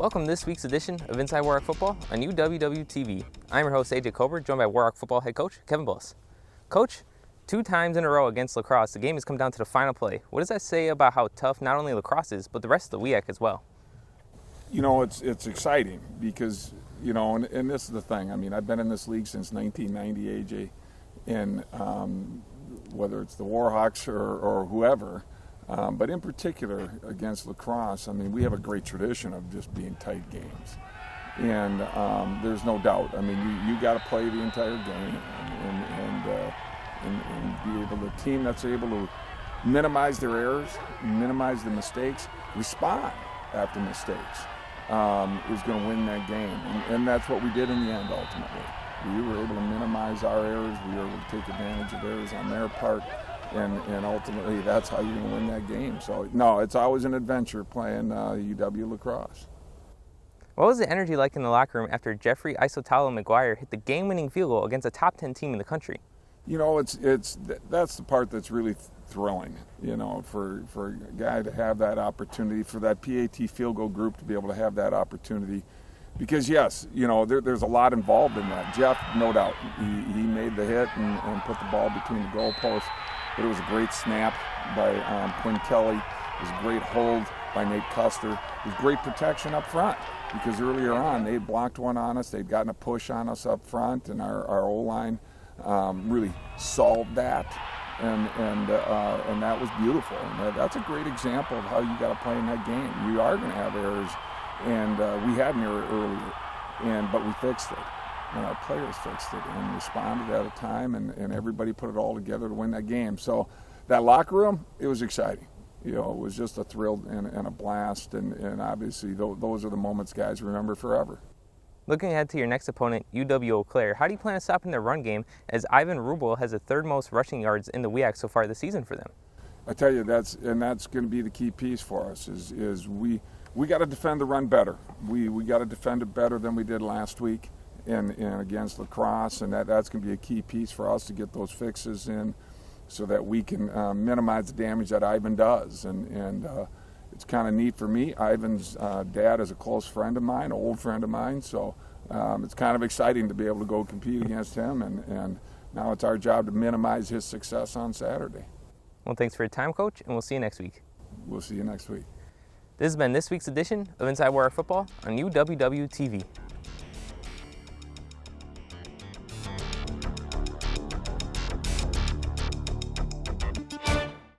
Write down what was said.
Welcome to this week's edition of Inside Warhawk Football on UW TV. I'm your host AJ Kober, joined by Warhawk Football head coach Kevin Bullis. Coach, 2 times in a row against lacrosse, the game has come down to the final play. What does that say about how tough not only lacrosse is, but the rest of the WEAC as well? You know, it's exciting because, you know, and this is the thing. I mean, I've been in this league since 1990, AJ, and whether it's the Warhawks or whoever, but in particular against lacrosse, I mean, we have a great tradition of just being tight games. And there's no doubt. I mean, you got to play the entire game and be able to, team that's able to minimize their errors, minimize the mistakes, respond after mistakes, is going to win that game. And that's what we did in the end, ultimately. We were able to minimize our errors. We were able to take advantage of errors on their part. And ultimately, that's how you're going to win that game. So, no, it's always an adventure playing UW lacrosse. What was the energy like in the locker room after Jeffrey Isotalo McGuire hit the game-winning field goal against a top 10 team in the country? You know, that's the part that's really thrilling, you know, for a guy to have that opportunity, for that PAT field goal group to be able to have that opportunity. Because, yes, you know, there's a lot involved in that. Jeff, no doubt, he made the hit and put the ball between the goalposts. But it was a great snap by Quinn Kelly. It was a great hold by Nate Custer. It was great protection up front because earlier on they had blocked one on us. They'd gotten a push on us up front, and our O-line really solved that. And that was beautiful. And that's a great example of how you got to play in that game. You are going to have errors, and we had an error earlier, but we fixed it. And our players fixed it and responded at a time, and everybody put it all together to win that game. So that locker room, it was exciting. You know, it was just a thrill and a blast, and obviously those are the moments guys remember forever. Looking ahead to your next opponent, UW Eau Claire, how do you plan on stopping their run game as Ivan Rubel has the 3rd most rushing yards in the WEAC so far this season for them? I tell you, that's going to be the key piece for us is we got to defend the run better. We got to defend it better than we did last week. And against lacrosse, and that's going to be a key piece for us to get those fixes in so that we can minimize the damage that Ivan does. And it's kind of neat for me. Ivan's dad is a close friend of mine, an old friend of mine, so it's kind of exciting to be able to go compete against him, and now it's our job to minimize his success on Saturday. Well, thanks for your time, Coach, and we'll see you next week. We'll see you next week. This has been this week's edition of Inside Warhawk Football on UW TV.